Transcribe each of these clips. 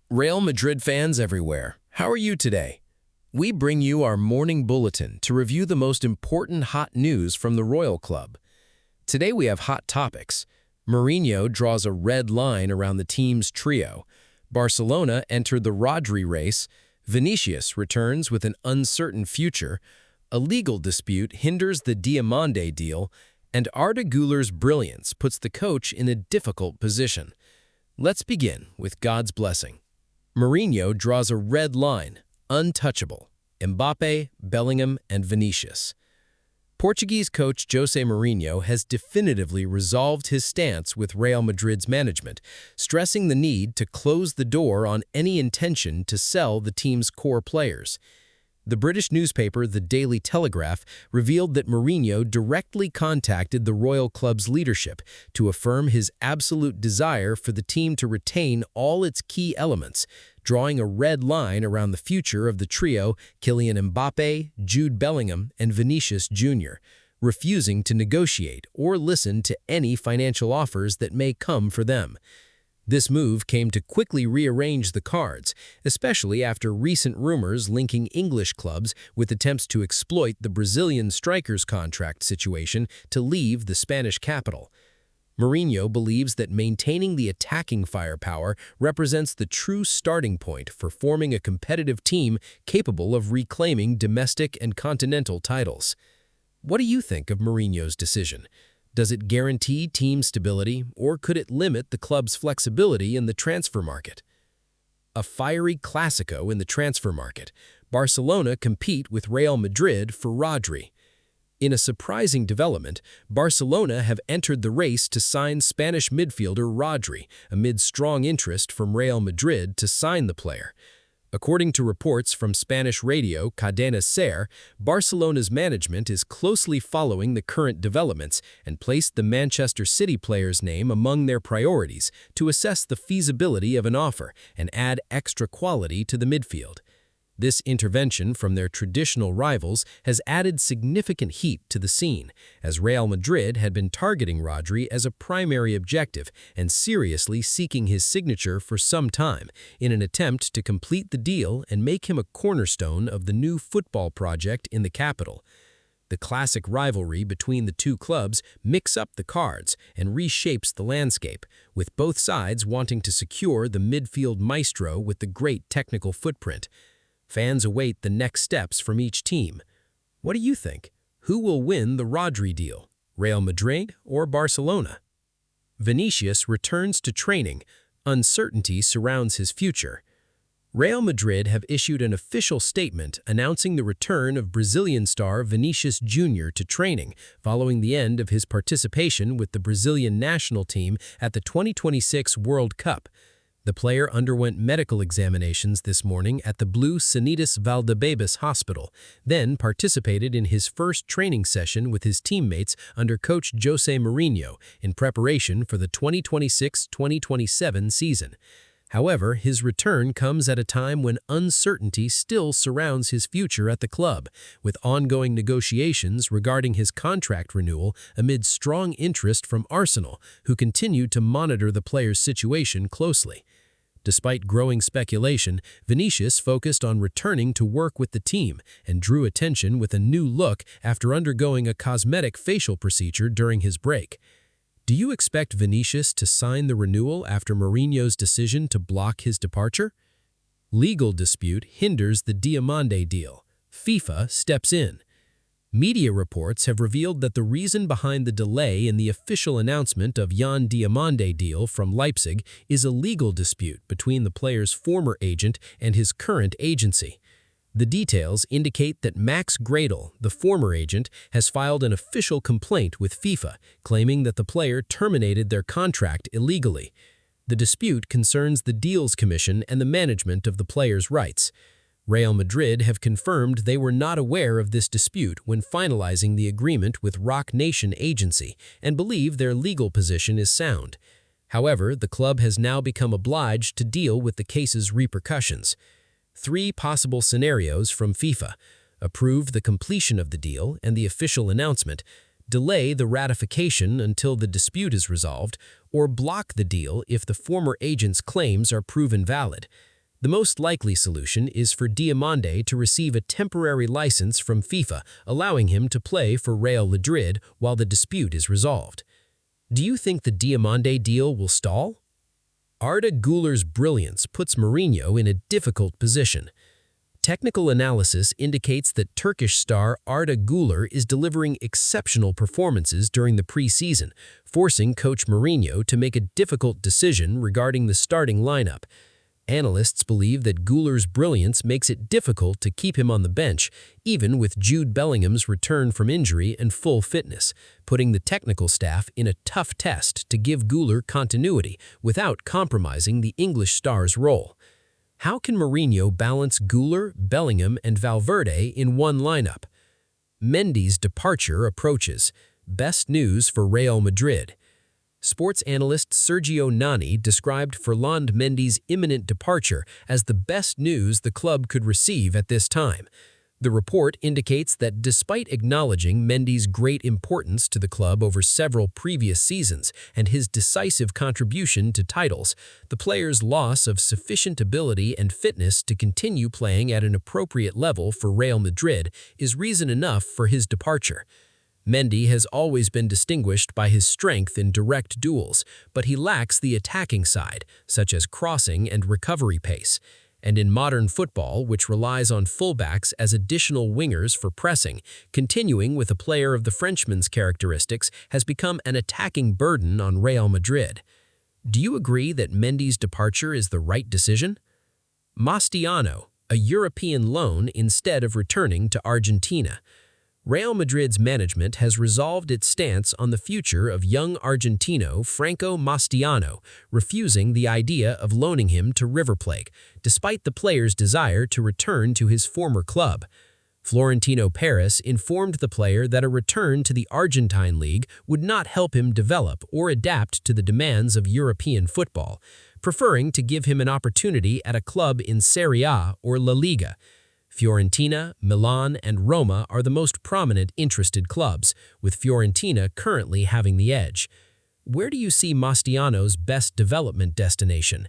Real Madrid fans everywhere, how are you today? We bring you our morning bulletin to review the most important hot news from the Royal Club. Today we have hot topics. Mourinho draws a red line around the team's trio. Barcelona entered the Rodri race. Vinícius returns with an uncertain future. A legal dispute hinders the Diamande deal. And Arda Güler's brilliance puts the coach in a difficult position. Let's begin with God's blessing. Mourinho draws a red line, untouchable. Mbappe, Bellingham, and Vinícius. Portuguese coach José Mourinho has definitively resolved his stance with Real Madrid's management, stressing the need to close the door on any intention to sell the team's core players. The British newspaper The Daily Telegraph revealed that Mourinho directly contacted the Royal Club's leadership to affirm his absolute desire for the team to retain all its key elements, drawing a red line around the future of the trio Kylian Mbappe, Jude Bellingham, and Vinícius Jr., refusing to negotiate or listen to any financial offers that may come for them. This move came to quickly rearrange the cards, especially after recent rumors linking English clubs with attempts to exploit the Brazilian striker's contract situation to leave the Spanish capital. Mourinho believes that maintaining the attacking firepower represents the true starting point for forming a competitive team capable of reclaiming domestic and continental titles. What do you think of Mourinho's decision? Does it guarantee team stability, or could it limit the club's flexibility in the transfer market? A fiery Clásico in the transfer market, Barcelona compete with Real Madrid for Rodri. In a surprising development, Barcelona have entered the race to sign Spanish midfielder Rodri, amid strong interest from Real Madrid to sign the player. According to reports from Spanish radio Cadena SER, Barcelona's management is closely following the current developments and placed the Manchester City player's name among their priorities to assess the feasibility of an offer and add extra quality to the midfield. This intervention from their traditional rivals has added significant heat to the scene, as Real Madrid had been targeting Rodri as a primary objective and seriously seeking his signature for some time in an attempt to complete the deal and make him a cornerstone of the new football project in the capital. The classic rivalry between the two clubs mix up the cards and reshapes the landscape, with both sides wanting to secure the midfield maestro with the great technical footprint. Fans await the next steps from each team. What do you think? Who will win the Rodri deal, Real Madrid or Barcelona? Vinícius returns to training. Uncertainty surrounds his future. Real Madrid have issued an official statement announcing the return of Brazilian star Vinícius Jr. to training following the end of his participation with the Brazilian national team at the 2026 World Cup. The player underwent medical examinations this morning at the Blue Sanitas Valdebebas Hospital, then participated in his first training session with his teammates under coach José Mourinho in preparation for the 2026-2027 season. However, his return comes at a time when uncertainty still surrounds his future at the club, with ongoing negotiations regarding his contract renewal amid strong interest from Arsenal, who continue to monitor the player's situation closely. Despite growing speculation, Vinícius focused on returning to work with the team and drew attention with a new look after undergoing a cosmetic facial procedure during his break. Do you expect Vinícius to sign the renewal after Mourinho's decision to block his departure? Legal dispute hinders the Diamande deal. FIFA steps in. Media reports have revealed that the reason behind the delay in the official announcement of Yan Diamande deal from Leipzig is a legal dispute between the player's former agent and his current agency. The details indicate that Max Gradel, the former agent, has filed an official complaint with FIFA, claiming that the player terminated their contract illegally. The dispute concerns the Deals Commission and the management of the player's rights. Real Madrid have confirmed they were not aware of this dispute when finalizing the agreement with Rock Nation Agency and believe their legal position is sound. However, the club has now become obliged to deal with the case's repercussions. 3 possible scenarios from FIFA: approve the completion of the deal and the official announcement, delay the ratification until the dispute is resolved, or block the deal if the former agent's claims are proven valid. The most likely solution is for Diamande to receive a temporary license from FIFA, allowing him to play for Real Madrid while the dispute is resolved. Do you think the Diamande deal will stall? Arda Güler's brilliance puts Mourinho in a difficult position. Technical analysis indicates that Turkish star Arda Güler is delivering exceptional performances during the pre-season, forcing coach Mourinho to make a difficult decision regarding the starting lineup. Analysts believe that Güler's brilliance makes it difficult to keep him on the bench, even with Jude Bellingham's return from injury and full fitness, putting the technical staff in a tough test to give Güler continuity without compromising the English star's role. How can Mourinho balance Güler, Bellingham, and Valverde in one lineup? Mendy's departure approaches. Best news for Real Madrid. Sports analyst Sergio Nani described Ferland Mendy's imminent departure as the best news the club could receive at this time. The report indicates that despite acknowledging Mendy's great importance to the club over several previous seasons and his decisive contribution to titles, the player's loss of sufficient ability and fitness to continue playing at an appropriate level for Real Madrid is reason enough for his departure. Mendy has always been distinguished by his strength in direct duels, but he lacks the attacking side, such as crossing and recovery pace. And in modern football, which relies on fullbacks as additional wingers for pressing, continuing with a player of the Frenchman's characteristics has become an attacking burden on Real Madrid. Do you agree that Mendy's departure is the right decision? Mastiano, a European loan instead of returning to Argentina. Real Madrid's management has resolved its stance on the future of young Argentino Franco Mastiano, refusing the idea of loaning him to River Plate, despite the player's desire to return to his former club. Florentino Perez informed the player that a return to the Argentine league would not help him develop or adapt to the demands of European football, preferring to give him an opportunity at a club in Serie A or La Liga. Fiorentina, Milan, and Roma are the most prominent interested clubs, with Fiorentina currently having the edge. Where do you see Mastiano's best development destination?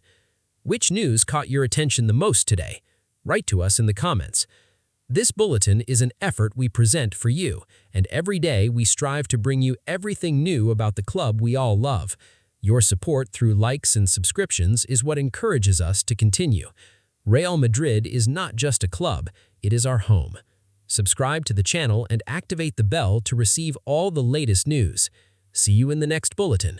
Which news caught your attention the most today? Write to us in the comments. This bulletin is an effort we present for you, and every day we strive to bring you everything new about the club we all love. Your support through likes and subscriptions is what encourages us to continue. Real Madrid is not just a club, it is our home. Subscribe to the channel and activate the bell to receive all the latest news. See you in the next bulletin.